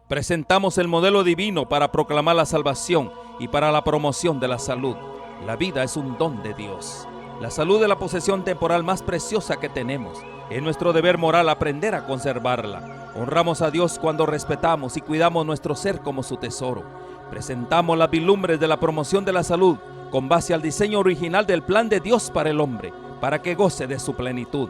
Presentamos el modelo divino para proclamar la salvación y para la promoción de la salud. La vida es un don de Dios. La salud es la posesión temporal más preciosa que tenemos. Es nuestro deber moral aprender a conservarla. Honramos a Dios cuando respetamos y cuidamos nuestro ser como su tesoro. Presentamos las vilumbres de la promoción de la salud con base al diseño original del plan de Dios para el hombre, para que goce de su plenitud.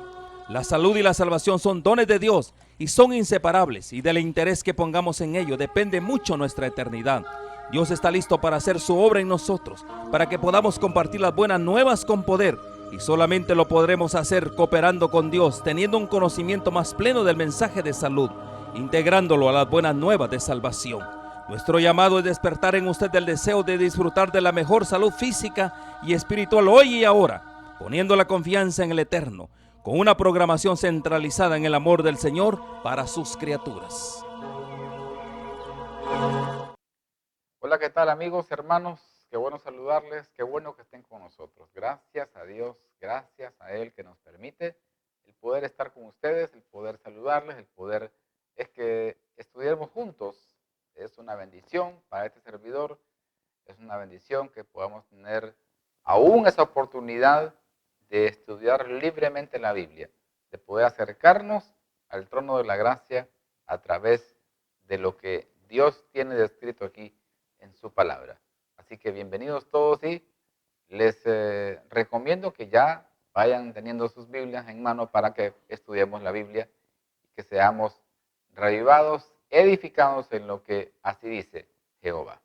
La salud y la salvación son dones de Dios y son inseparables, y del interés que pongamos en ello depende mucho nuestra eternidad. Dios está listo para hacer su obra en nosotros, para que podamos compartir las buenas nuevas con poder, y solamente lo podremos hacer cooperando con Dios, teniendo un conocimiento más pleno del mensaje de salud, integrándolo a las buenas nuevas de salvación. Nuestro llamado es despertar en usted el deseo de disfrutar de la mejor salud física y espiritual hoy y ahora, poniendo la confianza en el Eterno, con una programación centralizada en el amor del Señor para sus criaturas. Hola, ¿qué tal, amigos, hermanos? Qué bueno saludarles, qué bueno que estén con nosotros. Gracias a Dios, gracias a Él que nos permite el poder estar con ustedes, el poder saludarles, el poder es que estudiemos juntos. Es una bendición para este servidor, es una bendición que podamos tener aún esa oportunidad de estudiar libremente la Biblia, de poder acercarnos al trono de la gracia a través de lo que Dios tiene descrito aquí en su palabra. Así que bienvenidos todos y les recomiendo que ya vayan teniendo sus Biblias en mano para que estudiemos la Biblia y que seamos reavivados, edificados en lo que así dice Jehová.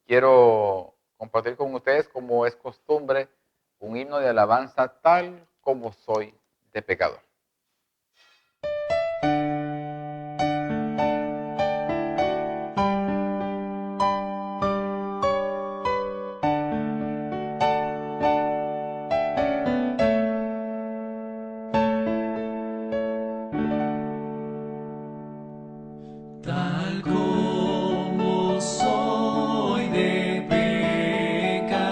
Quiero compartir con ustedes, como es costumbre, un himno de alabanza, tal como soy de pecador. Tal como soy de pecador,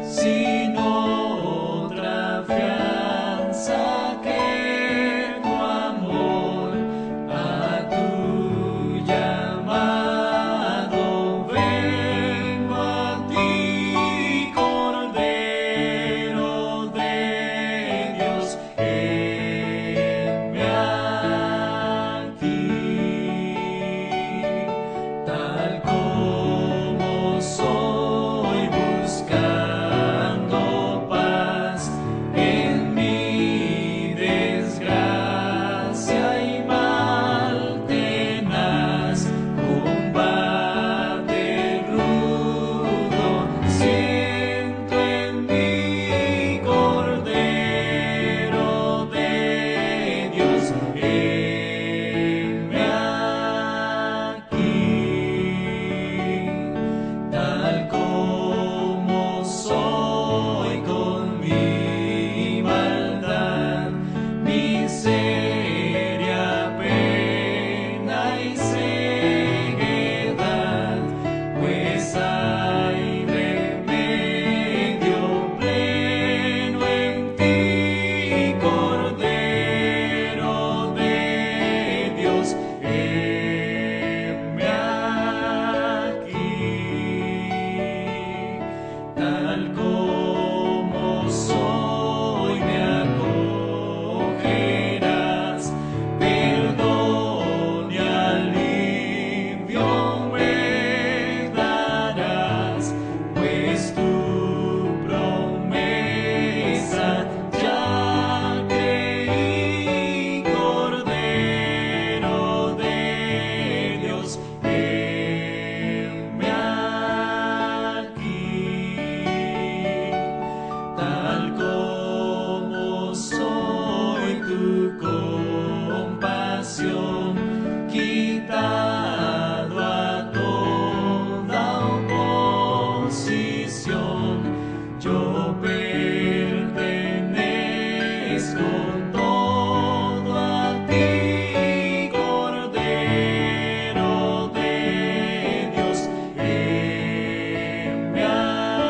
sin otra fianza que tu amor, a tu llamado vengo a ti, Cordero de Dios, heme aquí. Tal como soy, buscando paz en mi desgracia y mal tenaz, combate rudo siento en mí, Cordero de Dios, heme aquí. Tal como soy con mi maldad, miseria, pena y ceguedad, pues hay remedio pleno en ti, Cordero de Dios, heme aquí. Tal como soy me acogerás, perdón y alivio me darás, pues tu promesa ya creí, Cordero de Dios, heme aquí. Tal como soy, tu compasión, quitado a toda oposición, yo pertenezco todo a ti, Cordero de Dios, heme aquí.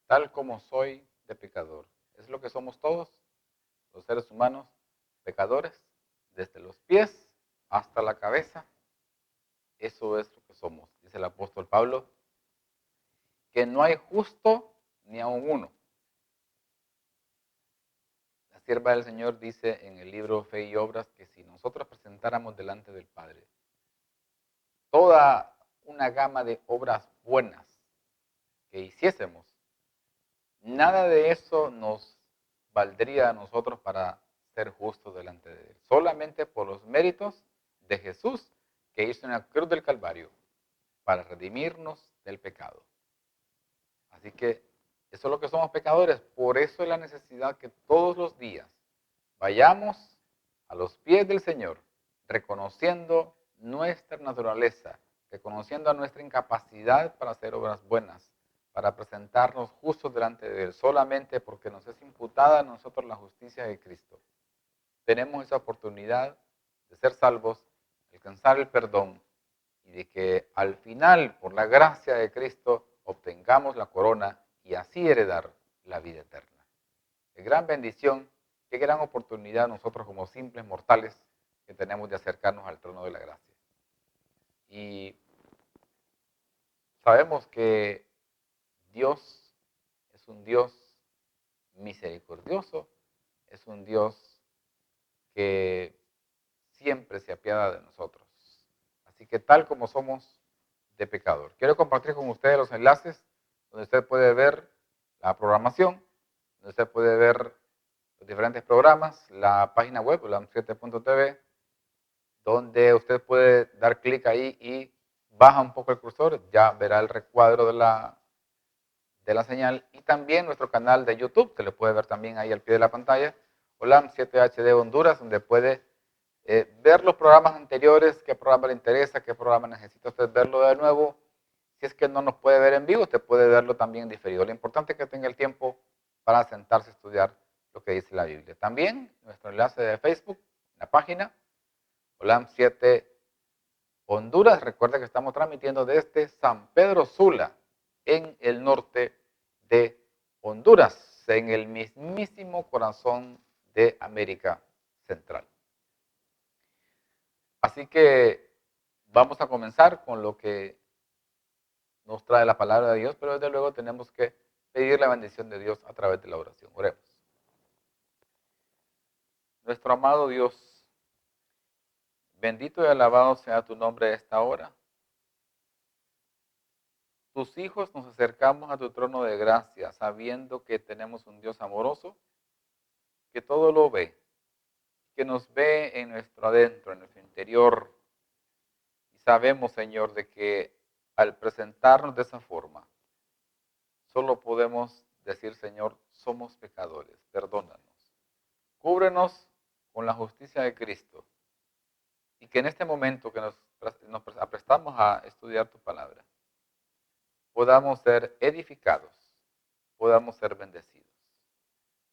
Tal como soy de pecador. ¿Es lo que somos todos? los seres humanos, pecadores, desde los pies hasta la cabeza. Eso es lo que somos, dice el apóstol Pablo, que no hay justo ni aun uno. La sierva del Señor dice en el libro Fe y Obras que si nosotros presentáramos delante del Padre toda una gama de obras buenas que hiciésemos, nada de eso nos valdría a nosotros para ser justos delante de Él. Solamente por los méritos de Jesús que hizo en la cruz del Calvario para redimirnos del pecado. Así que eso es lo que somos pecadores. Por eso es la necesidad que todos los días vayamos a los pies del Señor, reconociendo nuestra naturaleza, reconociendo nuestra incapacidad para hacer obras buenas, para presentarnos justos delante de Él, solamente porque nos es imputada a nosotros la justicia de Cristo. Tenemos esa oportunidad de ser salvos, de alcanzar el perdón y de que al final, por la gracia de Cristo, obtengamos la corona y así heredar la vida eterna. Qué gran bendición, qué gran oportunidad nosotros como simples mortales que tenemos de acercarnos al trono de la gracia. Y sabemos que Dios es un Dios misericordioso, es un Dios que siempre se apiada de nosotros. Así que tal como somos de pecador. Quiero compartir con ustedes los enlaces donde usted puede ver la programación, donde usted puede ver los diferentes programas, la página web, ulam7.tv, donde usted puede dar clic ahí y baja un poco el cursor, ya verá el recuadro de la señal, y también nuestro canal de YouTube, que lo puede ver también ahí al pie de la pantalla, Olam 7HD Honduras, donde puede ver los programas anteriores, qué programa le interesa, qué programa necesita usted verlo de nuevo. Si es que no nos puede ver en vivo, usted puede verlo también en diferido. Lo importante es que tenga el tiempo para sentarse a estudiar lo que dice la Biblia. También nuestro enlace de Facebook, la página Olam 7 Honduras. Recuerda que estamos transmitiendo desde San Pedro Sula, en el norte de Honduras, en el mismísimo corazón de América Central. Así que vamos a comenzar con lo que nos trae la palabra de Dios, pero desde luego tenemos que pedir la bendición de Dios a través de la oración. Oremos. Nuestro amado Dios, bendito y alabado sea tu nombre a esta hora. Tus hijos nos acercamos a tu trono de gracia, sabiendo que tenemos un Dios amoroso, que todo lo ve, que nos ve en nuestro adentro, en nuestro interior. Y sabemos, Señor, de que al presentarnos de esa forma, solo podemos decir, Señor, somos pecadores, perdónanos. Cúbrenos con la justicia de Cristo. Y que en este momento que nos aprestamos a estudiar tu palabra, podamos ser edificados, podamos ser bendecidos.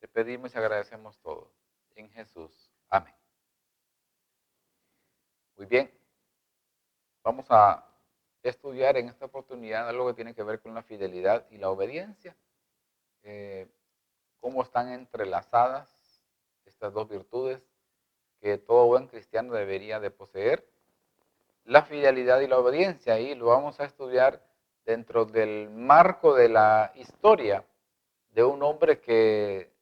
Te pedimos y agradecemos todo. En Jesús. Amén. Muy bien. Vamos a estudiar en esta oportunidad algo que tiene que ver con la fidelidad y la obediencia. Cómo están entrelazadas estas dos virtudes que todo buen cristiano debería de poseer. La fidelidad y la obediencia. Y lo vamos a estudiar dentro del marco de la historia de un hombre que,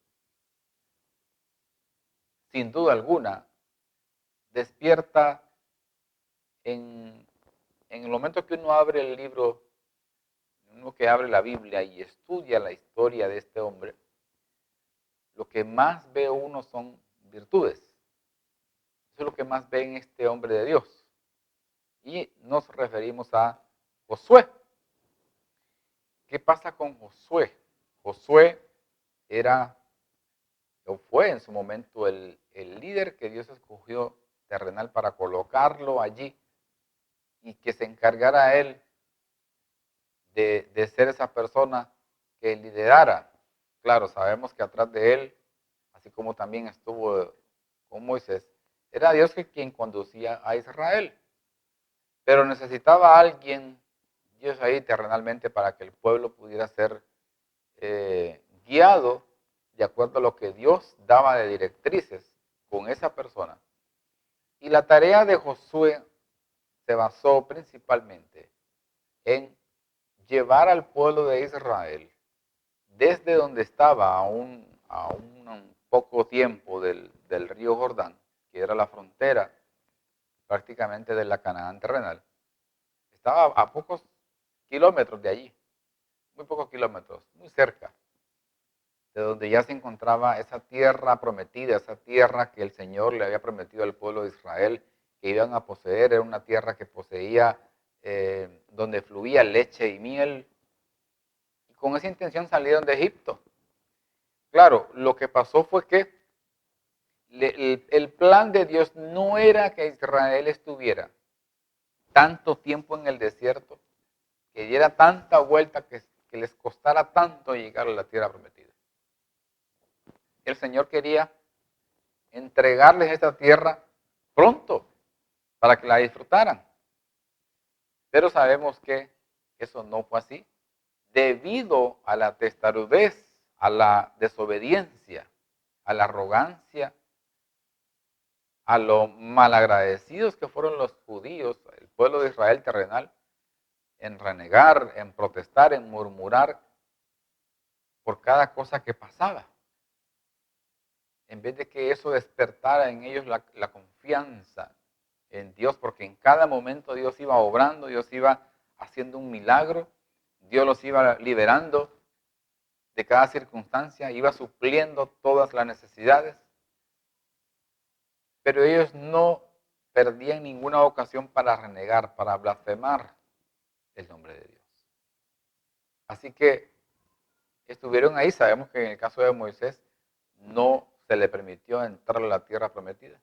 sin duda alguna, despierta en el momento que uno abre el libro, uno que abre la Biblia y estudia la historia de este hombre, lo que más ve uno son virtudes. Eso es lo que más ve en este hombre de Dios. Y nos referimos a Josué. ¿Qué pasa con Josué? Josué fue en su momento el líder que Dios escogió terrenal para colocarlo allí y que se encargara a él de ser esa persona que liderara. Claro, sabemos que atrás de él, así como también estuvo con Moisés, era Dios quien conducía a Israel. Pero necesitaba a alguien, Dios ahí terrenalmente, para que el pueblo pudiera ser guiado de acuerdo a lo que Dios daba de directrices con esa persona. Y la tarea de Josué se basó principalmente en llevar al pueblo de Israel desde donde estaba a un poco tiempo del río Jordán, que era la frontera prácticamente de la Canaán terrenal. Estaba a pocos kilómetros de allí, muy pocos kilómetros, muy cerca de donde ya se encontraba esa tierra prometida, esa tierra que el Señor le había prometido al pueblo de Israel que iban a poseer. Era una tierra que poseía, donde fluía leche y miel. Y con esa intención salieron de Egipto. Claro, lo que pasó fue que el plan de Dios no era que Israel estuviera tanto tiempo en el desierto, que diera tanta vuelta, que les costara tanto llegar a la tierra prometida. El Señor quería entregarles esta tierra pronto para que la disfrutaran. Pero sabemos que eso no fue así, debido a la testarudez, a la desobediencia, a la arrogancia, a lo malagradecidos que fueron los judíos, el pueblo de Israel terrenal, en renegar, en protestar, en murmurar por cada cosa que pasaba. En vez de que eso despertara en ellos la confianza en Dios, porque en cada momento Dios iba obrando, Dios iba haciendo un milagro, Dios los iba liberando de cada circunstancia, iba supliendo todas las necesidades. Pero ellos no perdían ninguna ocasión para renegar, para blasfemar el nombre de Dios. Así que estuvieron ahí. Sabemos que en el caso de Moisés no se le permitió entrar a la tierra prometida.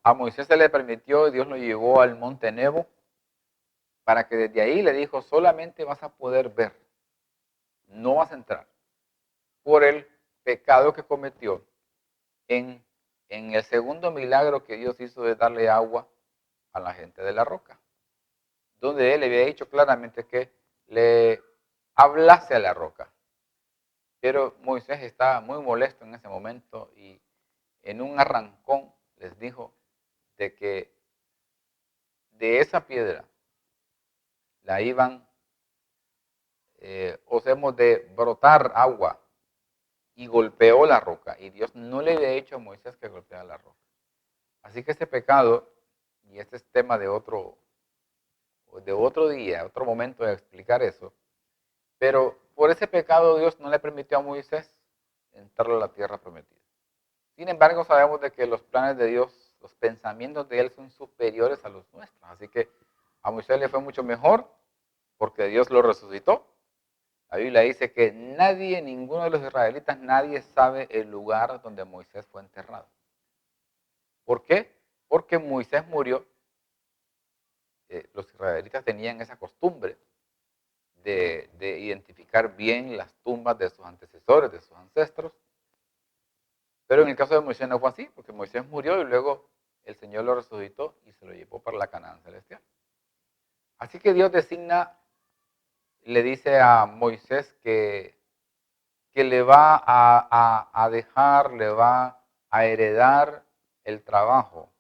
A Moisés se le permitió, Dios lo llevó al monte Nebo, para que desde ahí le dijo: solamente vas a poder ver, no vas a entrar, por el pecado que cometió en el segundo milagro que Dios hizo de darle agua a la gente de la roca, donde él le había dicho claramente que le hablase a la roca. Pero Moisés estaba muy molesto en ese momento y en un arrancón les dijo de que de esa piedra la iban, de brotar agua, y golpeó la roca. Y Dios no le había dicho a Moisés que golpeara la roca. Así que este pecado, y este es tema de otro día, otro momento de explicar eso, pero por ese pecado Dios no le permitió a Moisés entrar a la tierra prometida. Sin embargo, sabemos de que los planes de Dios, los pensamientos de Él son superiores a los nuestros. Así que a Moisés le fue mucho mejor porque Dios lo resucitó. La Biblia dice que nadie, ninguno de los israelitas, nadie sabe el lugar donde Moisés fue enterrado. ¿Por qué? Porque Moisés murió. Los israelitas tenían esa costumbre de identificar bien las tumbas de sus antecesores, de sus ancestros. Pero en el caso de Moisés no fue así, porque Moisés murió y luego el Señor lo resucitó y se lo llevó para la Canaán celestial. Así que Dios le dice a Moisés que le va a dejar, le va a heredar el trabajo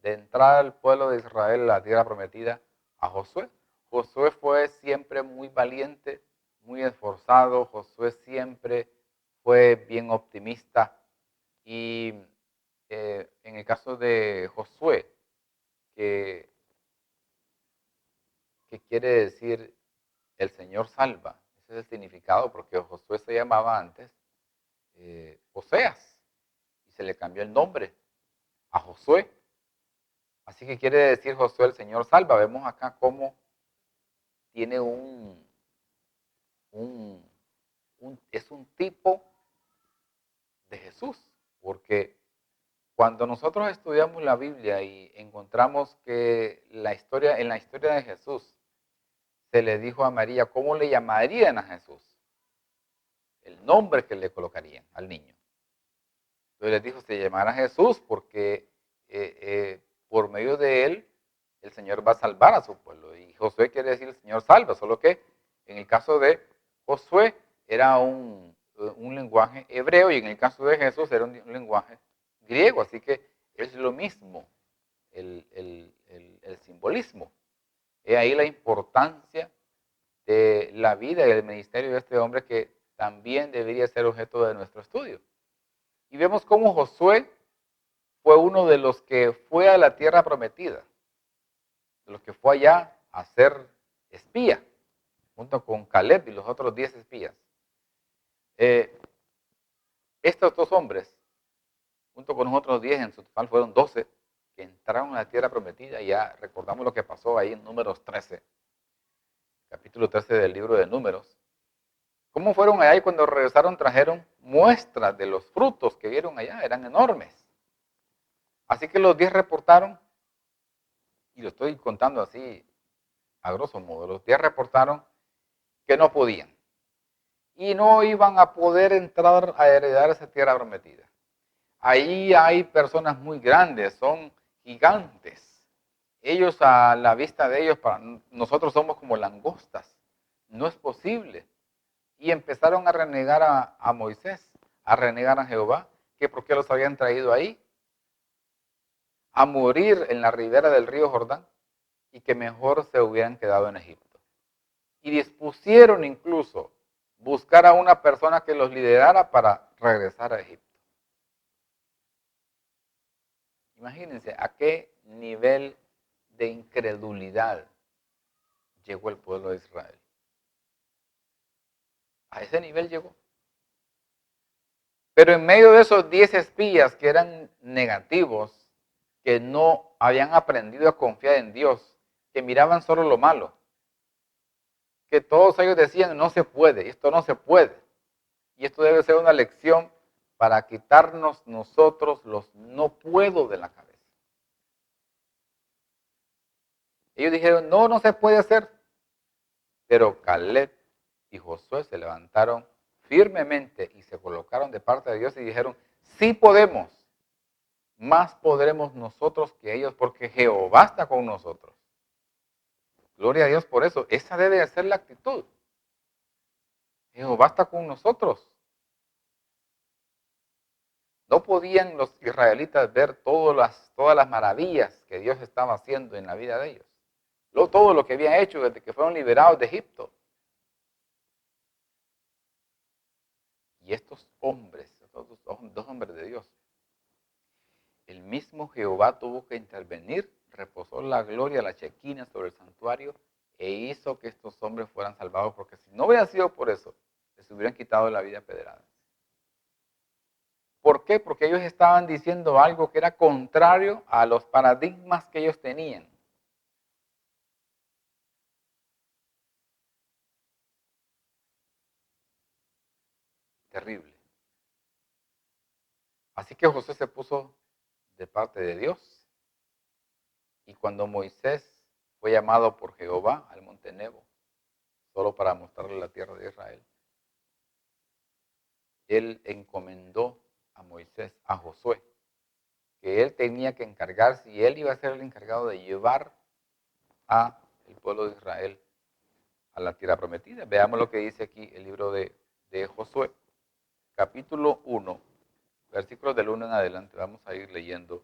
de entrar al pueblo de Israel a la tierra prometida a Josué. Josué fue siempre muy valiente, muy esforzado. Josué siempre fue bien optimista. Y en el caso de Josué, que quiere decir el Señor salva, ese es el significado, porque Josué se llamaba antes Oseas y se le cambió el nombre a Josué. Así que quiere decir Josué, el Señor salva. Vemos acá cómo tiene es un tipo de Jesús, porque cuando nosotros estudiamos la Biblia y encontramos que en la historia de Jesús se le dijo a María cómo le llamarían a Jesús, el nombre que le colocarían al niño. Entonces les dijo: se llamará Jesús porque por medio de él el Señor va a salvar a su pueblo. Y Josué quiere decir el Señor salva, solo que en el caso de Josué era un un lenguaje hebreo y en el caso de Jesús era un lenguaje griego, así que es lo mismo el simbolismo. He ahí la importancia de la vida y el ministerio de este hombre que también debería ser objeto de nuestro estudio. Y vemos cómo Josué fue uno de los que fue a la tierra prometida, de los que fue allá a ser espía, junto con Caleb y los otros 10 espías. Estos dos hombres, junto con los otros 10, en su total fueron 12, que entraron a la tierra prometida. Ya recordamos lo que pasó ahí en Números 13, capítulo 13 del libro de Números. ¿Cómo fueron allá y cuando regresaron trajeron muestras de los frutos que vieron allá? Eran enormes. Así que los 10 reportaron, y lo estoy contando así a grosso modo, los 10 reportaron que no podían. Y no iban a poder entrar a heredar esa tierra prometida. Ahí hay personas muy grandes, son gigantes. Ellos, a la vista de ellos, para nosotros somos como langostas. No es posible. Y empezaron a renegar a Moisés, a renegar a Jehová, que por qué los habían traído ahí, a morir en la ribera del río Jordán, y que mejor se hubieran quedado en Egipto. Y dispusieron incluso buscar a una persona que los liderara para regresar a Egipto. Imagínense a qué nivel de incredulidad llegó el pueblo de Israel. A ese nivel llegó. Pero en medio de esos 10 espías que eran negativos, que no habían aprendido a confiar en Dios, que miraban solo lo malo, que todos ellos decían, no se puede, esto no se puede. Y esto debe ser una lección para quitarnos nosotros los no puedo de la cabeza. Ellos dijeron, no, no se puede hacer. Pero Caleb y Josué se levantaron firmemente y se colocaron de parte de Dios y dijeron, sí podemos, más podremos nosotros que ellos, porque Jehová está con nosotros. Gloria a Dios por eso. Esa debe ser la actitud. Jehová está con nosotros. No podían los israelitas ver todas las maravillas que Dios estaba haciendo en la vida de ellos. Todo lo que habían hecho desde que fueron liberados de Egipto. Y estos hombres, estos dos hombres de Dios, el mismo Jehová tuvo que intervenir, reposó la gloria, la chequina sobre el santuario e hizo que estos hombres fueran salvados, porque si no hubiera sido por eso, les hubieran quitado la vida pedrada. ¿Por qué? Porque ellos estaban diciendo algo que era contrario a los paradigmas que ellos tenían. Terrible. Así que José se puso de parte de Dios. Y cuando Moisés fue llamado por Jehová al monte Nebo, solo para mostrarle la tierra de Israel, él encomendó a Moisés, a Josué, que él tenía que encargarse y él iba a ser el encargado de llevar a el pueblo de Israel a la tierra prometida. Veamos lo que dice aquí el libro de Josué, capítulo 1, versículos del 1 en adelante. Vamos a ir leyendo.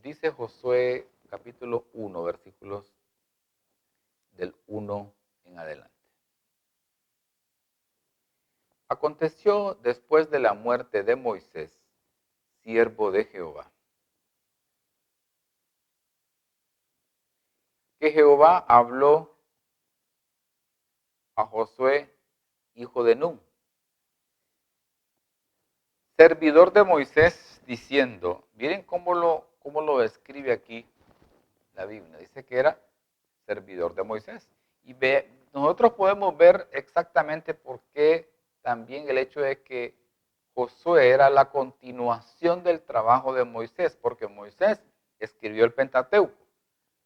Dice Josué, capítulo 1, versículos del 1 en adelante. Aconteció después de la muerte de Moisés, siervo de Jehová, que Jehová habló a Josué, hijo de Nun, servidor de Moisés, diciendo, miren cómo lo describe aquí la Biblia. Dice que era servidor de Moisés. Y nosotros podemos ver exactamente por qué también el hecho de que Josué era la continuación del trabajo de Moisés, porque Moisés escribió el Pentateuco,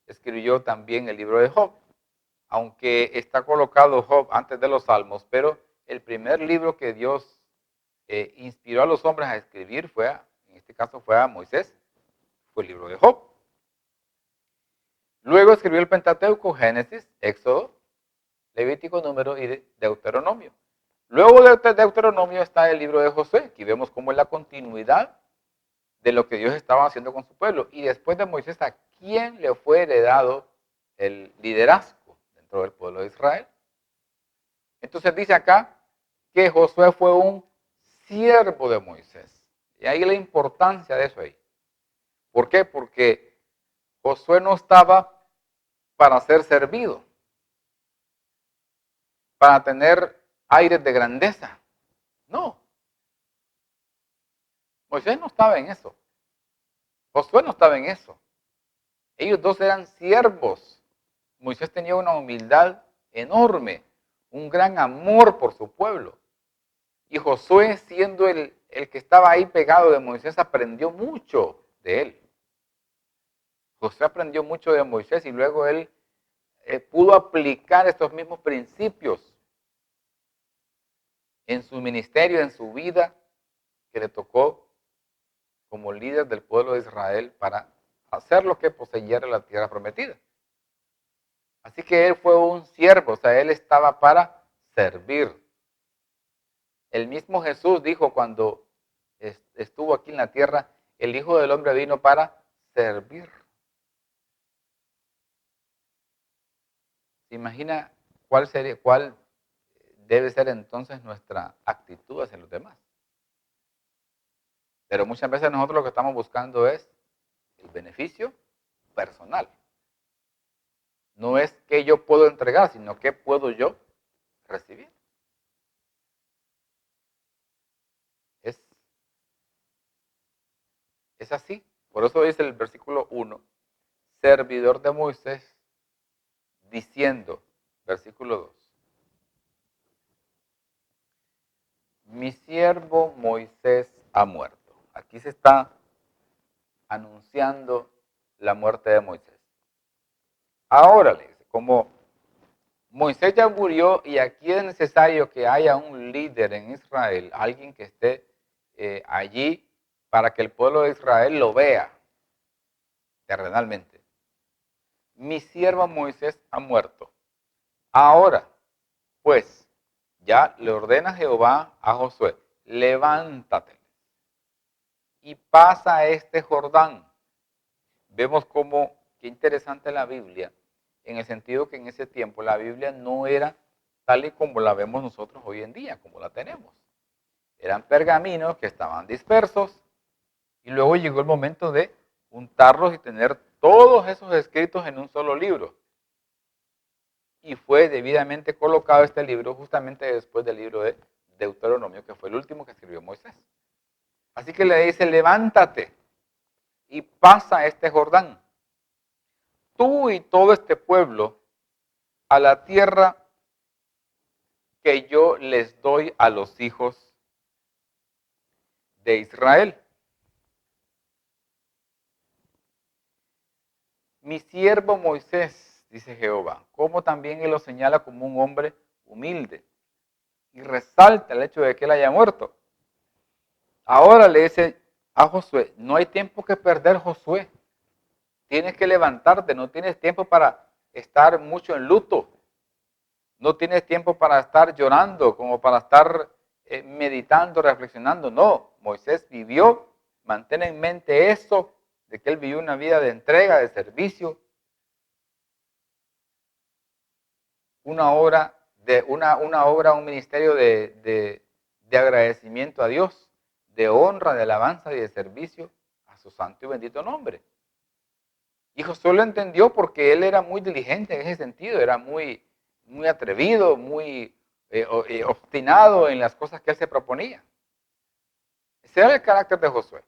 escribió también el libro de Job, aunque está colocado Job antes de los Salmos, pero el primer libro que Dios inspiró a los hombres a escribir en este caso fue a Moisés, fue el libro de Job. Luego escribió el Pentateuco, Génesis, Éxodo, Levítico, Número y Deuteronomio. Luego de Deuteronomio está el libro de Josué. Aquí vemos cómo es la continuidad de lo que Dios estaba haciendo con su pueblo. Y después de Moisés, ¿a quién le fue heredado el liderazgo dentro del pueblo de Israel? Entonces dice acá que Josué fue un siervo de Moisés. Y ahí la importancia de eso ahí. ¿Por qué? Porque Josué no estaba para ser servido, para tener aires de grandeza. No. Moisés no estaba en eso. Josué no estaba en eso. Ellos dos eran siervos. Moisés tenía una humildad enorme, un gran amor por su pueblo. Y Josué, siendo el que estaba ahí pegado de Moisés, aprendió mucho de él. Josué aprendió mucho de Moisés y luego él pudo aplicar estos mismos principios en su ministerio, en su vida, que le tocó como líder del pueblo de Israel para hacer lo que poseyera la tierra prometida. Así que él fue un siervo, o sea, él estaba para servir. El mismo Jesús dijo cuando estuvo aquí en la tierra, el Hijo del Hombre vino para servir. ¿Se imagina cuál debe ser entonces nuestra actitud hacia los demás? Pero muchas veces nosotros lo que estamos buscando es el beneficio personal. No es qué yo puedo entregar, sino qué puedo yo recibir. Es así. Por eso dice el versículo 1, servidor de Moisés, diciendo, versículo 2, mi siervo Moisés ha muerto. Aquí se está anunciando la muerte de Moisés. Ahora le dice, como Moisés ya murió y aquí es necesario que haya un líder en Israel, alguien que esté allí para que el pueblo de Israel lo vea terrenalmente. Mi siervo Moisés ha muerto. Ahora, pues, ya le ordena Jehová a Josué, levántate y pasa este Jordán. Vemos cómo, qué interesante la Biblia, en el sentido que en ese tiempo la Biblia no era tal y como la vemos nosotros hoy en día, como la tenemos. Eran pergaminos que estaban dispersos y luego llegó el momento de juntarlos y tener todos esos escritos en un solo libro. Y fue debidamente colocado este libro justamente después del libro de Deuteronomio, que fue el último que escribió Moisés. Así que le dice, levántate y pasa este Jordán, tú y todo este pueblo, a la tierra que yo les doy a los hijos de Israel. Mi siervo Moisés, dice Jehová, como también él lo señala como un hombre humilde y resalta el hecho de que él haya muerto. Ahora le dice a Josué, no hay tiempo que perder, Josué. Tienes que levantarte, no tienes tiempo para estar mucho en luto. No tienes tiempo para estar llorando, como para estar meditando, reflexionando. No, Moisés vivió, mantén en mente eso, de que él vivió una vida de entrega, de servicio, una obra, un ministerio de agradecimiento a Dios, de honra, de alabanza y de servicio a su santo y bendito nombre. Y Josué lo entendió porque él era muy diligente en ese sentido, era muy atrevido, muy obstinado en las cosas que él se proponía. Ese era el carácter de Josué.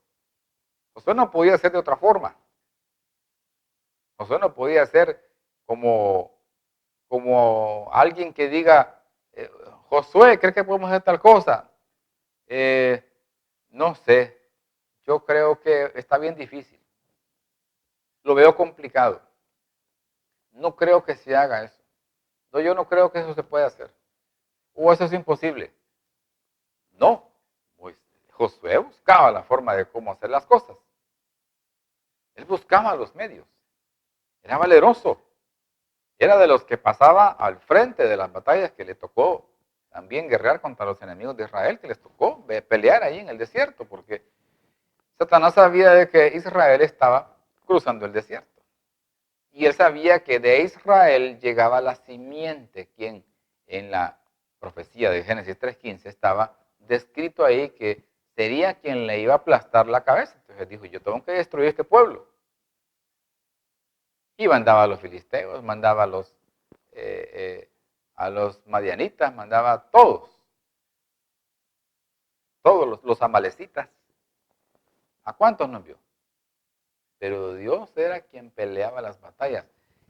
Josué no podía ser de otra forma. Josué no podía ser como alguien que diga, Josué, ¿crees que podemos hacer tal cosa? No sé, yo creo que está bien difícil. Lo veo complicado. No creo que se haga eso. No, yo no creo que eso se pueda hacer. O eso es imposible. No, pues Josué buscaba la forma de cómo hacer las cosas. Él buscaba los medios. Era valeroso. Era de los que pasaba al frente de las batallas, que le tocó también guerrear contra los enemigos de Israel, que les tocó pelear ahí en el desierto, porque Satanás sabía de que Israel estaba cruzando el desierto. Y él sabía que de Israel llegaba la simiente, quien en la profecía de Génesis 3:15 estaba descrito ahí que sería quien le iba a aplastar la cabeza. Entonces dijo, yo tengo que destruir este pueblo. Y mandaba a los filisteos, mandaba a los madianitas, mandaba a todos los amalecitas. ¿A cuántos no envió? Pero Dios era quien peleaba las batallas.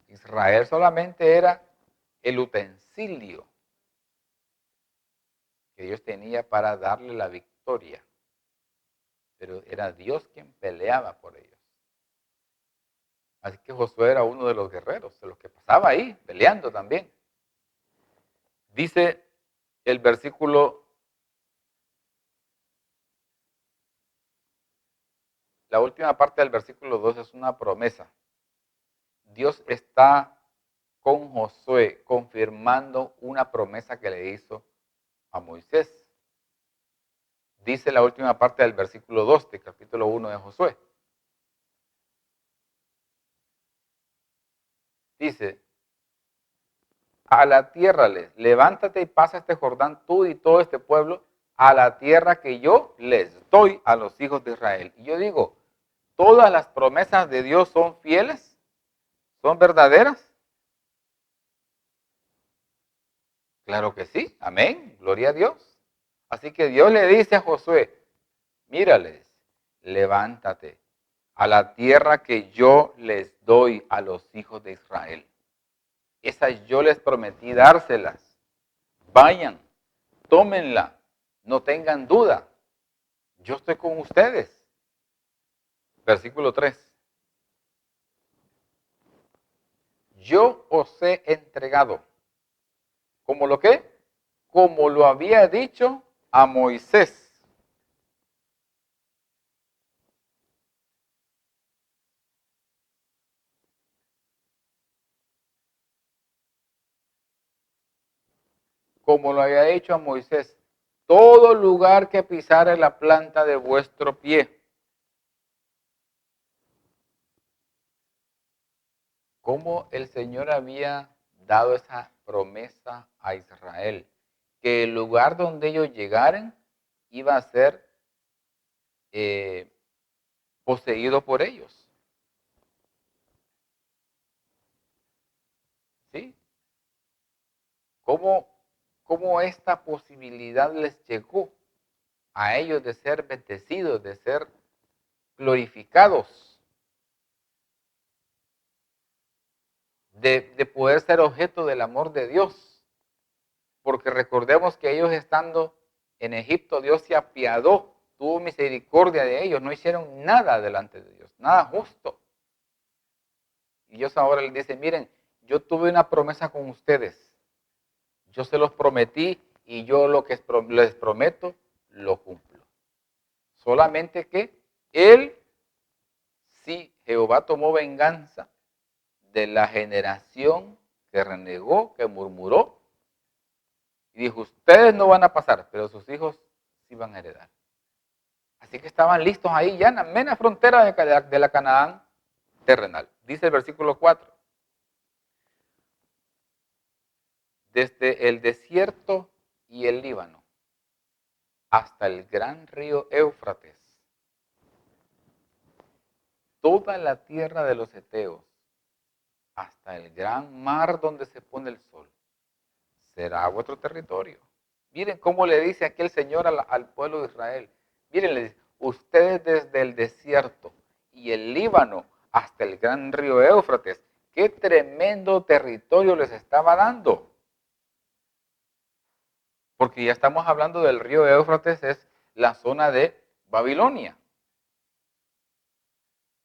Israel solamente era el utensilio que Dios tenía para darle la victoria. Pero era Dios quien peleaba por ellos. Así que Josué era uno de los guerreros, de los que pasaba ahí peleando también. Dice el versículo, la última parte del versículo 2 es una promesa. Dios está con Josué confirmando una promesa que le hizo a Moisés. Dice la última parte del versículo 2 del capítulo 1 de Josué. Dice, a la tierra levántate y pasa este Jordán tú y todo este pueblo a la tierra que yo les doy a los hijos de Israel. Y yo digo, ¿todas las promesas de Dios son fieles? ¿Son verdaderas? Claro que sí, amén, gloria a Dios. Así que Dios le dice a Josué, mírales, levántate a la tierra que yo les doy a los hijos de Israel. Esas yo les prometí dárselas. Vayan, tómenla, no tengan duda. Yo estoy con ustedes. Versículo 3. Yo os he entregado. ¿Cómo lo qué? Como lo había dicho a Moisés. Como lo había dicho a Moisés. Todo lugar que pisare la planta de vuestro pie. Cómo el Señor había dado esa promesa a Israel, que el lugar donde ellos llegaren iba a ser poseído por ellos. ¿Sí? ¿Cómo esta posibilidad les llegó a ellos de ser bendecidos, de ser glorificados, de poder ser objeto del amor de Dios? Porque recordemos que ellos estando en Egipto, Dios se apiadó, tuvo misericordia de ellos, no hicieron nada delante de Dios, nada justo. Y Dios ahora les dice, miren, yo tuve una promesa con ustedes, yo se los prometí y yo lo que les prometo, lo cumplo. Solamente que Él, sí, Jehová tomó venganza de la generación que renegó, que murmuró, y dijo, ustedes no van a pasar, pero sus hijos sí van a heredar. Así que estaban listos ahí ya en la mera frontera de la Canaán terrenal. Dice el versículo 4. Desde el desierto y el Líbano hasta el gran río Éufrates, toda la tierra de los heteos, hasta el gran mar donde se pone el sol, será vuestro territorio. Miren cómo le dice aquí el Señor al pueblo de Israel. Miren, le dice, ustedes desde el desierto y el Líbano hasta el gran río Éufrates, qué tremendo territorio les estaba dando. Porque ya estamos hablando del río Éufrates, es la zona de Babilonia.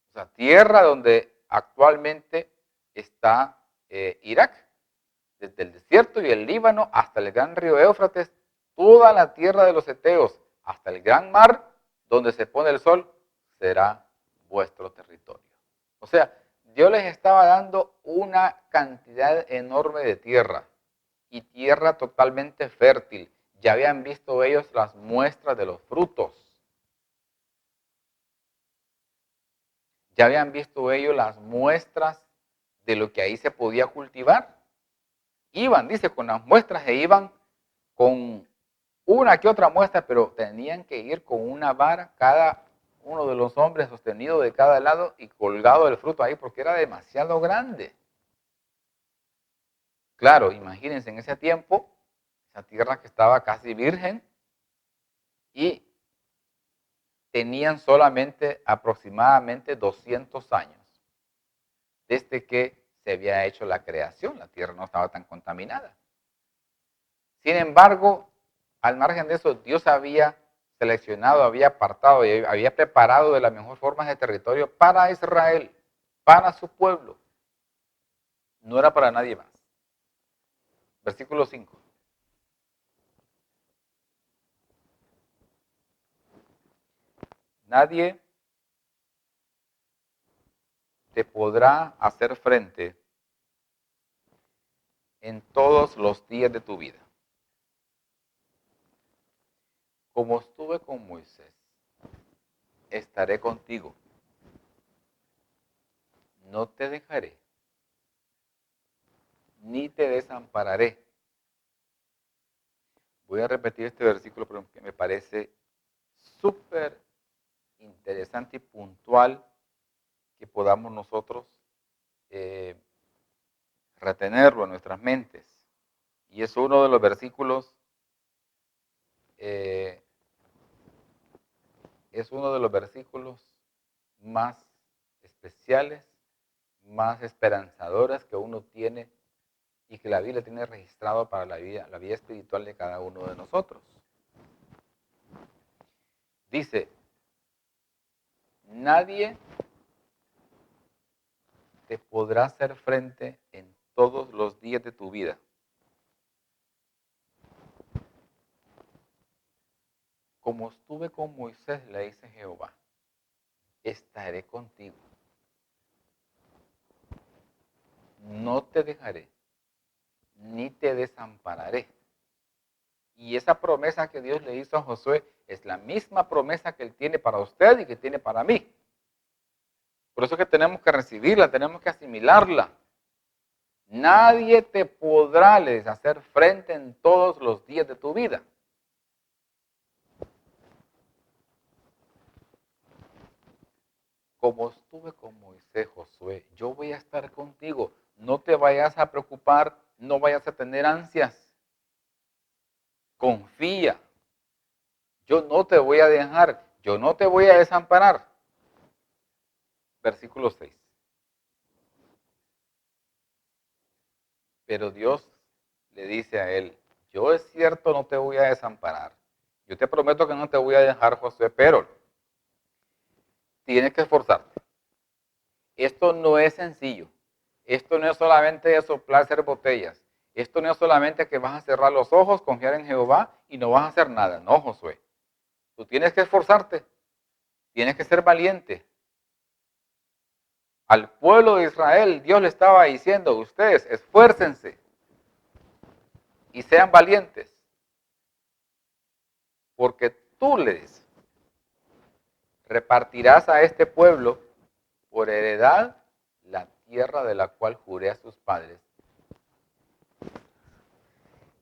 O sea, tierra donde actualmente está Irak. Desde el desierto y el Líbano hasta el gran río Éufrates, toda la tierra de los heteos, hasta el gran mar donde se pone el sol, será vuestro territorio. O sea, Dios les estaba dando una cantidad enorme de tierra y tierra totalmente fértil. Ya habían visto ellos las muestras de los frutos. Ya habían visto ellos las muestras de lo que ahí se podía cultivar. Iban, dice, con las muestras e iban con una que otra muestra, pero tenían que ir con una vara cada uno de los hombres sostenido de cada lado y colgado el fruto ahí porque era demasiado grande. Claro, imagínense en ese tiempo, esa tierra que estaba casi virgen y tenían solamente aproximadamente 200 años desde que se había hecho la creación. La tierra no estaba tan contaminada. Sin embargo, al margen de eso, Dios había seleccionado, había apartado y había preparado de la mejor forma ese territorio para Israel, para su pueblo. No era para nadie más. Versículo 5. Nadie te podrá hacer frente en todos los días de tu vida. Como estuve con Moisés, estaré contigo. No te dejaré, ni te desampararé. Voy a repetir este versículo porque me parece súper interesante y puntual que podamos nosotros retenerlo en nuestras mentes. Y es uno de los versículos, más especiales, más esperanzadores que uno tiene y que la Biblia tiene registrado para la vida espiritual de cada uno de nosotros. Dice, nadie te podrá hacer frente en todos los días de tu vida. Como estuve con Moisés, le dice Jehová, estaré contigo. No te dejaré, ni te desampararé. Y esa promesa que Dios le hizo a Josué es la misma promesa que Él tiene para usted y que tiene para mí. Por eso es que tenemos que recibirla, tenemos que asimilarla. Nadie te podrá hacer frente en todos los días de tu vida. Como estuve con Moisés, Josué, yo voy a estar contigo. No te vayas a preocupar, no vayas a tener ansias. Confía. Yo no te voy a dejar, yo no te voy a desamparar. Versículo 6. Pero Dios le dice a él, yo es cierto no te voy a desamparar. Yo te prometo que no te voy a dejar, Josué, pero tienes que esforzarte. Esto no es sencillo. Esto no es solamente de soplar, hacer botellas. Esto no es solamente que vas a cerrar los ojos, confiar en Jehová y no vas a hacer nada. No, Josué. Tú tienes que esforzarte. Tienes que ser valiente. Al pueblo de Israel, Dios le estaba diciendo, ustedes esfuércense y sean valientes. Porque tú les repartirás a este pueblo por heredad la tierra de la cual juré a sus padres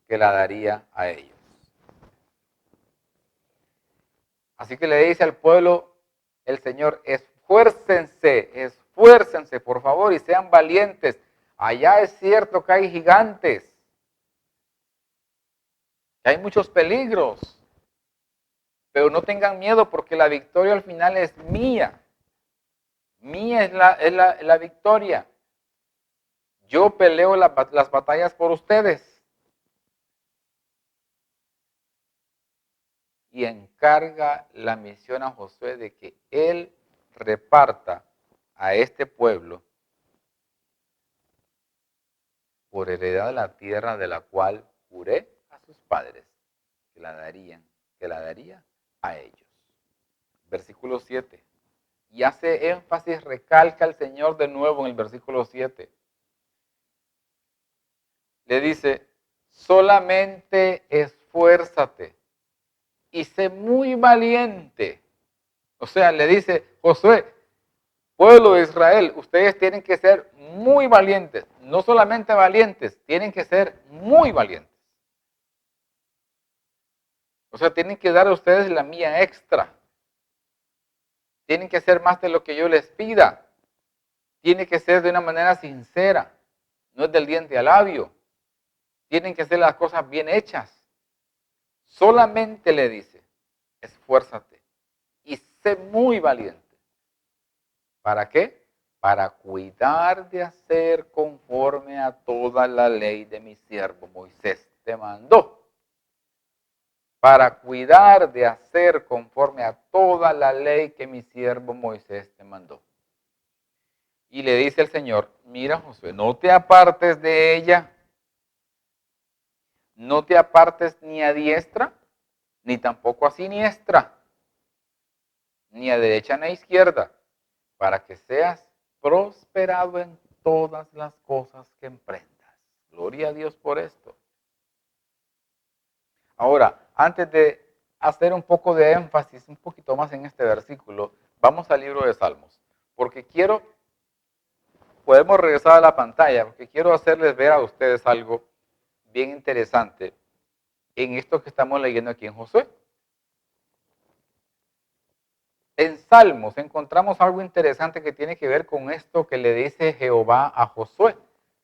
que la daría a ellos. Así que le dice al pueblo el Señor, esfuércense por favor y sean valientes. Allá es cierto que hay gigantes, que hay muchos peligros, pero no tengan miedo porque la victoria al final es mía. Mía es la victoria. Yo peleo las batallas por ustedes. Y encarga la misión a Josué de que él reparta a este pueblo por heredad la tierra de la cual juré a sus padres que la daría a ellos. Versículo 7. Y hace énfasis, recalca el Señor de nuevo en el versículo 7. Le dice, solamente esfuérzate y sé muy valiente. O sea, le dice, Josué, pueblo de Israel, ustedes tienen que ser muy valientes. No solamente valientes, tienen que ser muy valientes. O sea, tienen que dar a ustedes la mía extra. Tienen que hacer más de lo que yo les pida. Tiene que ser de una manera sincera. No es del diente al labio. Tienen que hacer las cosas bien hechas. Solamente le dice, esfuérzate y sé muy valiente. ¿Para qué? Para cuidar de hacer conforme a toda la ley de mi siervo Moisés te mandó. Para cuidar de hacer conforme a toda la ley que mi siervo Moisés te mandó. Y le dice el Señor, mira Josué, no te apartes de ella, no te apartes ni a diestra, ni tampoco a siniestra, ni a derecha ni a izquierda, para que seas prosperado en todas las cosas que emprendas. Gloria a Dios por esto. Ahora, antes de hacer un poco de énfasis, un poquito más en este versículo, vamos al libro de Salmos, porque podemos regresar a la pantalla, porque quiero hacerles ver a ustedes algo bien interesante en esto que estamos leyendo aquí en Josué. En Salmos encontramos algo interesante que tiene que ver con esto que le dice Jehová a Josué.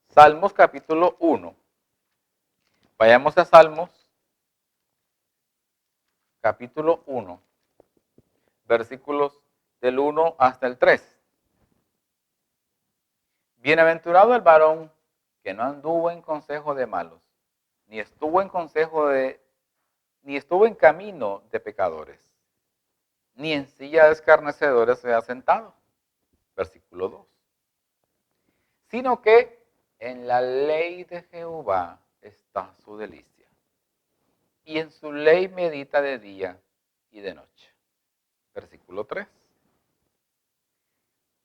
Salmos capítulo 1. Vayamos a Salmos capítulo 1, versículos del 1 hasta el 3. Bienaventurado el varón que no anduvo en consejo de malos, ni estuvo en camino de pecadores, ni en silla de escarnecedores se ha sentado. Versículo 2. Sino que en la ley de Jehová está su delicia, y en su ley medita de día y de noche. Versículo 3.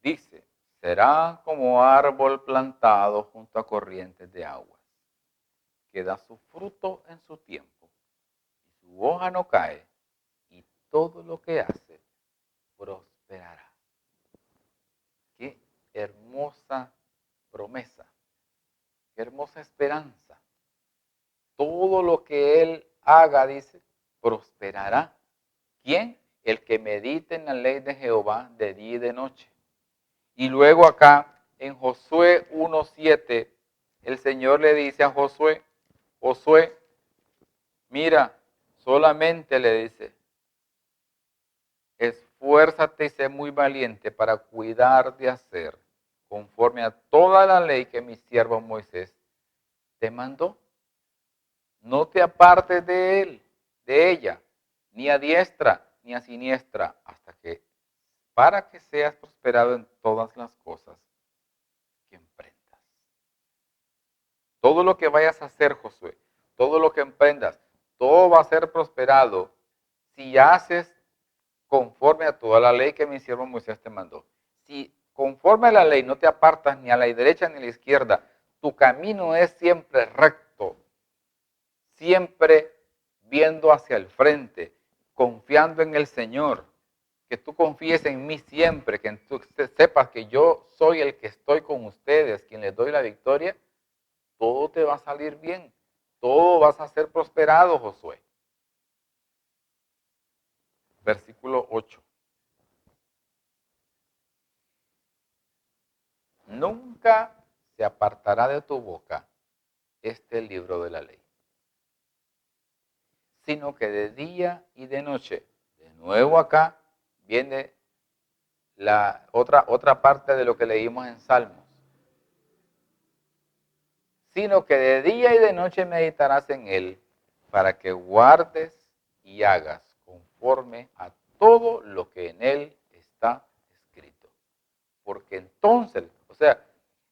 Dice, será como árbol plantado junto a corrientes de aguas, que da su fruto en su tiempo, y su hoja no cae, y todo lo que hace prosperará. Qué hermosa promesa, qué hermosa esperanza. Todo lo que él haga, dice, prosperará. ¿Quién? El que medite en la ley de Jehová de día y de noche. Y luego acá, en Josué 1:7, el Señor le dice a Josué, Josué, mira, solamente le dice, esfuérzate y sé muy valiente para cuidar de hacer conforme a toda la ley que mi siervo Moisés te mandó. No te apartes de él, de ella, ni a diestra ni a siniestra, para que seas prosperado en todas las cosas que emprendas. Todo lo que vayas a hacer, Josué, todo lo que emprendas, todo va a ser prosperado si haces conforme a toda la ley que mi siervo Moisés te mandó. Si conforme a la ley no te apartas ni a la derecha ni a la izquierda, tu camino es siempre recto, siempre viendo hacia el frente, confiando en el Señor, que tú confíes en mí siempre, que tú sepas que yo soy el que estoy con ustedes, quien les doy la victoria, todo te va a salir bien, todo vas a ser prosperado, Josué. Versículo 8. Nunca se apartará de tu boca este libro de la ley, sino que de día y de noche, de nuevo acá viene la otra parte de lo que leímos en Salmos, sino que de día y de noche meditarás en él, para que guardes y hagas conforme a todo lo que en él está escrito. Porque entonces, o sea,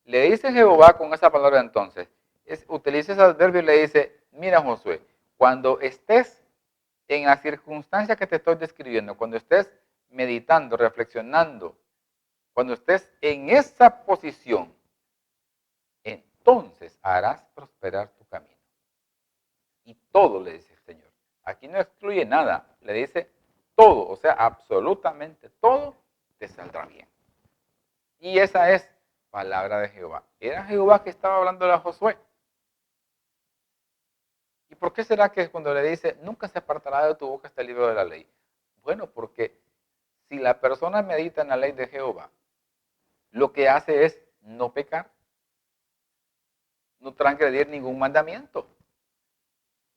le dice Jehová con esa palabra entonces, utiliza ese adverbio y le dice, mira Josué, cuando estés en la circunstancia que te estoy describiendo, cuando estés meditando, reflexionando, cuando estés en esa posición, entonces harás prosperar tu camino. Y todo le dice el Señor. Aquí no excluye nada, le dice todo, o sea, absolutamente todo te saldrá bien. Y esa es palabra de Jehová. Era Jehová que estaba hablando a Josué. ¿Y por qué será que cuando le dice, nunca se apartará de tu boca este libro de la ley? Bueno, porque si la persona medita en la ley de Jehová, lo que hace es no pecar, no transgredir ningún mandamiento.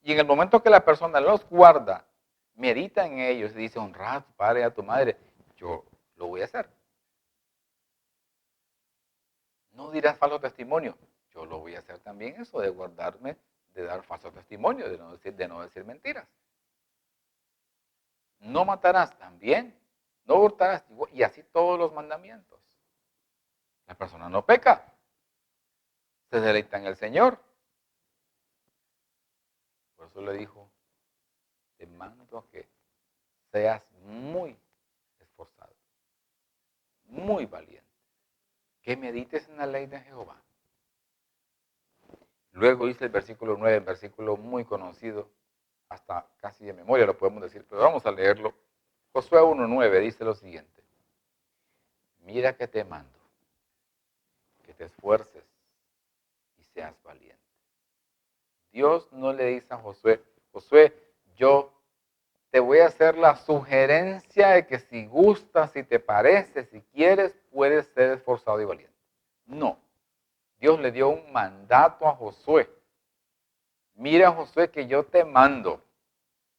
Y en el momento que la persona los guarda, medita en ellos y dice, honra a tu padre y a tu madre, yo lo voy a hacer. No dirás falso testimonio, yo lo voy a hacer también, eso de guardarme, de dar falso testimonio, de no decir mentiras. No matarás también, no hurtarás, y así todos los mandamientos. La persona no peca, se deleita en el Señor. Por eso le dijo, te mando a que seas muy esforzado, muy valiente, que medites en la ley de Jehová. Luego dice el versículo 9, un versículo muy conocido, hasta casi de memoria lo podemos decir, pero vamos a leerlo. Josué 1:9 dice lo siguiente, mira que te mando, que te esfuerces y seas valiente. Dios no le dice a Josué, Josué, yo te voy a hacer la sugerencia de que si gustas, si te parece, si quieres, puedes ser esforzado y valiente. No. Dios le dio un mandato a Josué. Mira, Josué, que yo te mando,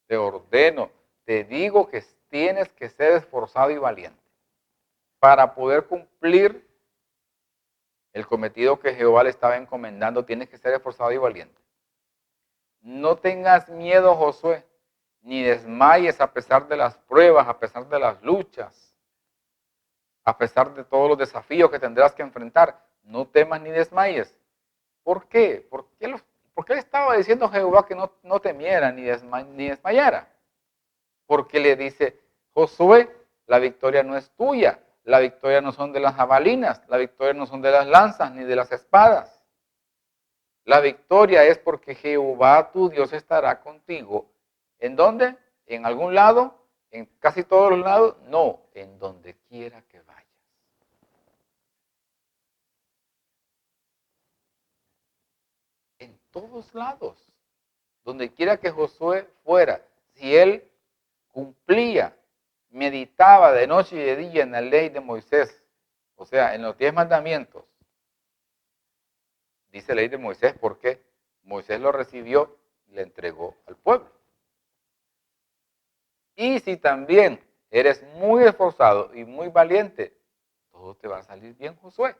te ordeno, te digo que tienes que ser esforzado y valiente para poder cumplir el cometido que Jehová le estaba encomendando. Tienes que ser esforzado y valiente. No tengas miedo, Josué, ni desmayes a pesar de las pruebas, a pesar de las luchas, a pesar de todos los desafíos que tendrás que enfrentar. No temas ni desmayes. ¿Por qué? ¿Por qué le estaba diciendo a Jehová que no temiera ni desmayara? Porque le dice, Josué, la victoria no es tuya, la victoria no son de las jabalinas, la victoria no son de las lanzas ni de las espadas. La victoria es porque Jehová tu Dios estará contigo. ¿En dónde? ¿En algún lado? ¿En casi todos los lados? No, en donde quiera que vayas. En todos lados. Donde quiera que Josué fuera. Si él cumplía, meditaba de noche y de día en la ley de Moisés, o sea, en los 10 mandamientos, dice ley de Moisés porque Moisés lo recibió y le entregó al pueblo. Y si también eres muy esforzado y muy valiente, todo te va a salir bien, Josué.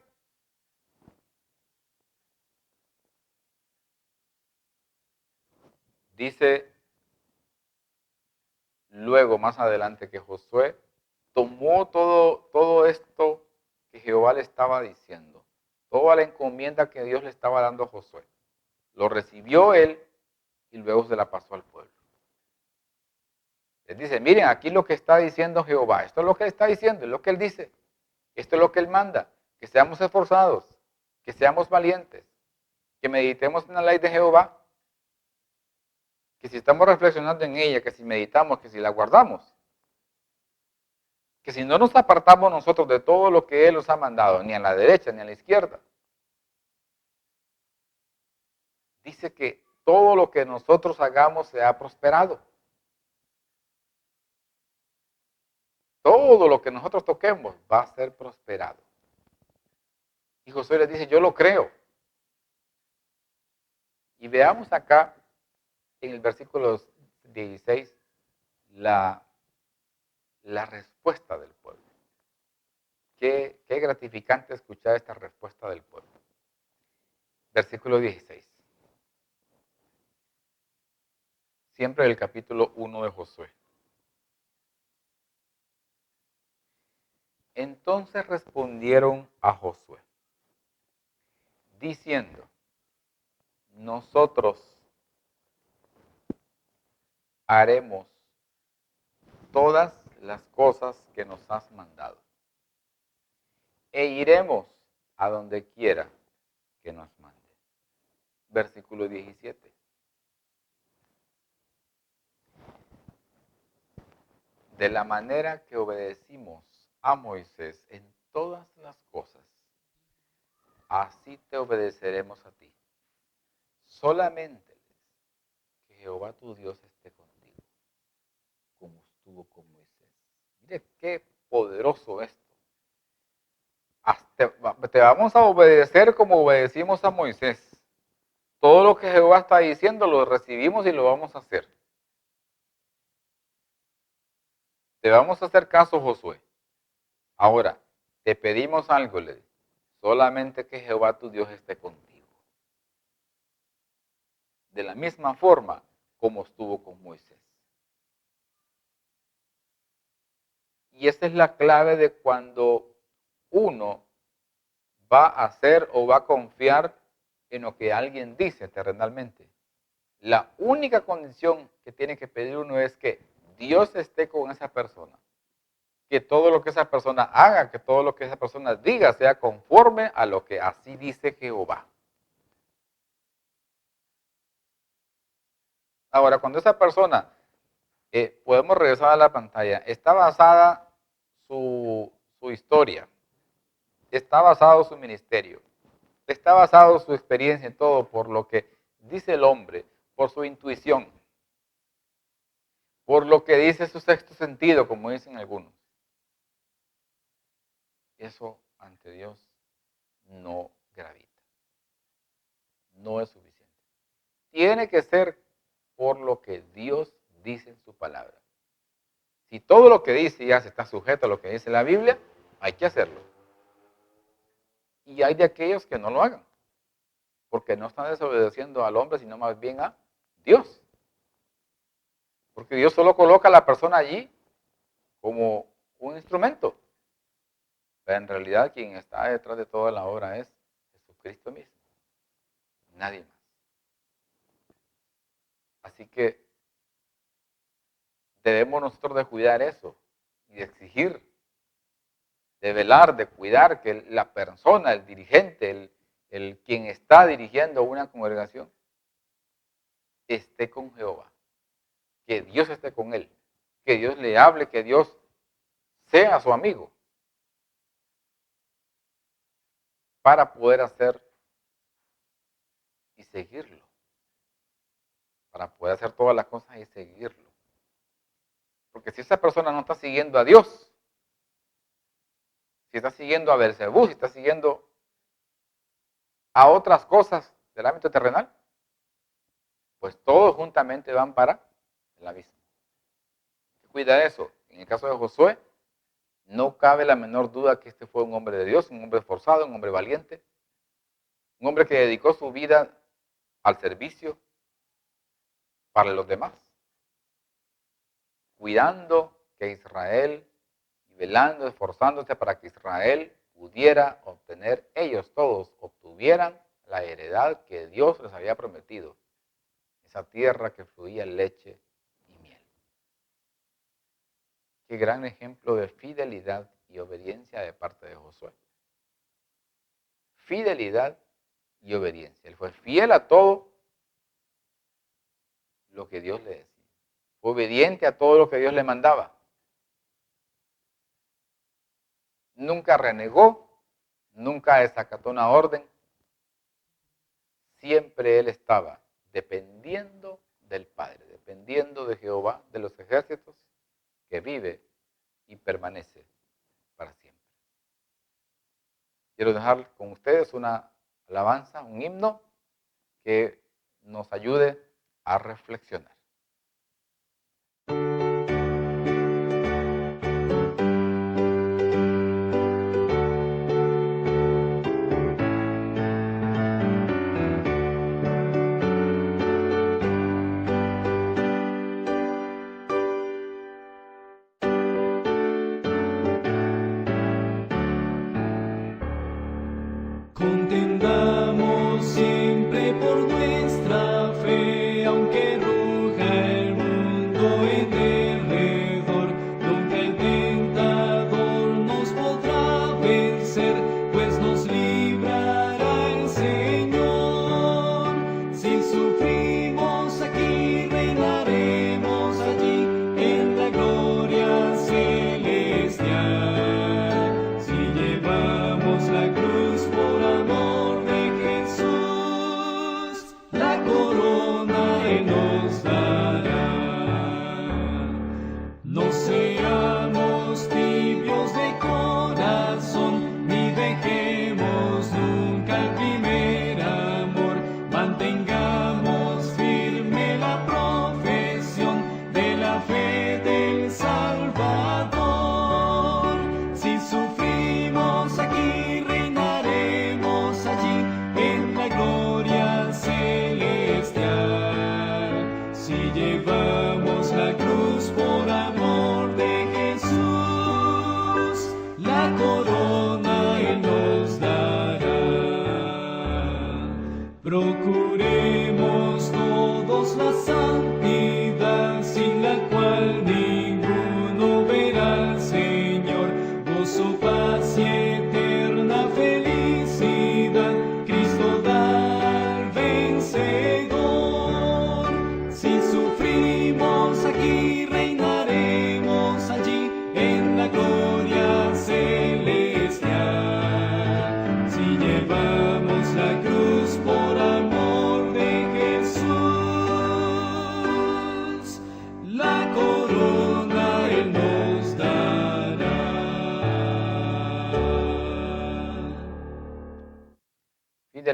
Dice luego más adelante que Josué tomó todo esto que Jehová le estaba diciendo, toda la encomienda que Dios le estaba dando a Josué. Lo recibió él y luego se la pasó al pueblo. Les dice, miren, aquí lo que está diciendo Jehová, esto es lo que él está diciendo, es lo que él dice, esto es lo que él manda, que seamos esforzados, que seamos valientes, que meditemos en la ley de Jehová, que si estamos reflexionando en ella, que si meditamos, que si la guardamos, que si no nos apartamos nosotros de todo lo que él nos ha mandado, ni a la derecha ni a la izquierda, dice que todo lo que nosotros hagamos se ha prosperado. Todo lo que nosotros toquemos va a ser prosperado. Y Josué les dice, yo lo creo. Y veamos acá en el versículo 16 la respuesta del pueblo. Qué gratificante escuchar esta respuesta del pueblo. Versículo 16. Siempre el capítulo 1 de Josué. Entonces respondieron a Josué, diciendo, nosotros haremos todas las cosas que nos has mandado. E iremos a donde quiera que nos mande. Versículo 17. De la manera que obedecimos a Moisés en todas las cosas, así te obedeceremos a ti. Solamente que Jehová tu Dios esté contigo, como estuvo con Moisés. Mire qué poderoso esto. Te vamos a obedecer como obedecimos a Moisés. Todo lo que Jehová está diciendo lo recibimos y lo vamos a hacer. Te vamos a hacer caso, Josué. Ahora, te pedimos algo, le digo. Solamente que Jehová tu Dios esté contigo. De la misma forma como estuvo con Moisés. Y esa es la clave de cuando uno va a hacer o va a confiar en lo que alguien dice terrenalmente. La única condición que tiene que pedir uno es que Dios esté con esa persona. Que todo lo que esa persona haga, que todo lo que esa persona diga sea conforme a lo que así dice Jehová. Ahora, cuando esa persona, podemos regresar a la pantalla, está basada su historia, está basado su ministerio, está basado su experiencia en todo por lo que dice el hombre, por su intuición, por lo que dice su sexto sentido, como dicen algunos. Eso ante Dios no gravita, no es suficiente. Tiene que ser por lo que Dios dice en su palabra. Si todo lo que dice ya se está sujeto a lo que dice la Biblia, hay que hacerlo. Y hay de aquellos que no lo hagan, porque no están desobedeciendo al hombre, sino más bien a Dios. Porque Dios solo coloca a la persona allí como un instrumento. Pero en realidad quien está detrás de toda la obra es Jesucristo mismo. Nadie más. Así que debemos nosotros de cuidar eso y de exigir, de velar, de cuidar que la persona, el dirigente, el quien está dirigiendo una congregación, esté con Jehová. Que Dios esté con él. Que Dios le hable, que Dios sea su amigo. Para poder hacer y seguirlo. Para poder hacer todas las cosas y seguirlo. Porque si esa persona no está siguiendo a Dios, si está siguiendo a Belcebú, si está siguiendo a otras cosas del ámbito terrenal, pues todos juntamente van para el abismo. Cuida eso. En el caso de Josué, no cabe la menor duda que este fue un hombre de Dios, un hombre esforzado, un hombre valiente, un hombre que dedicó su vida al servicio para los demás, cuidando que Israel y velando, esforzándose para que Israel pudiera obtener, ellos todos obtuvieran la heredad que Dios les había prometido, esa tierra que fluía leche y miel. Qué gran ejemplo de fidelidad y obediencia de parte de Josué. Fidelidad y obediencia. Él fue fiel a todo lo que Dios le decía. Fue obediente a todo lo que Dios le mandaba. Nunca renegó, nunca desacató una orden. Siempre él estaba dependiendo del Padre, dependiendo de Jehová, de los ejércitos, que vive y permanece para siempre. Quiero dejar con ustedes una alabanza, un himno que nos ayude a reflexionar. Contendamos siempre por nuestra fe, aunque ruja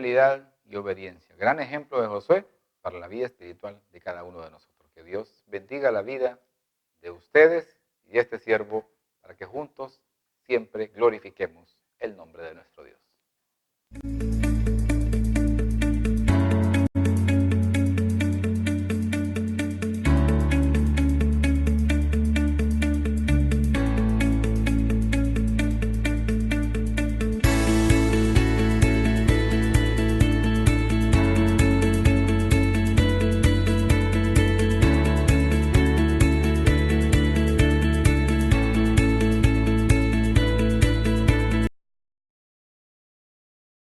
fidelidad y obediencia. Gran ejemplo de Josué para la vida espiritual de cada uno de nosotros. Que Dios bendiga la vida de ustedes y de este siervo para que juntos siempre glorifiquemos el nombre de nuestro Dios.